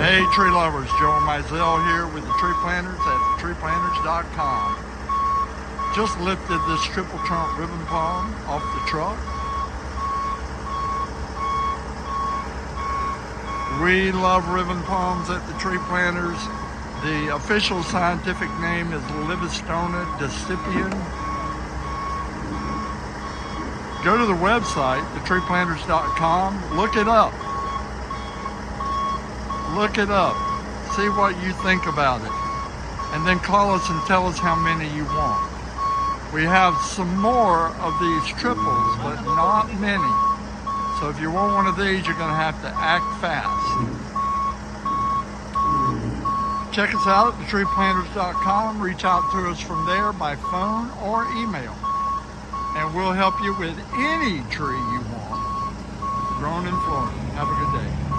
Hey tree lovers, Joe Mizell here with the Tree Planters at treeplanters.com. Just lifted this triple trunk ribbon palm off the truck. We love ribbon palms at the Tree Planters. The official scientific name is Livistona Decipiens. Go to the website, thetreeplanters.com, look it up. Look it up. See what you think about it. And then call us and tell us how many you want. We have some more of these triples, but not many. So if you want one of these, you're going to have to act fast. Check us out at thetreeplanters.com. Reach out to us from there by phone or email. And we'll help you with any tree you want grown in Florida. Have a good day.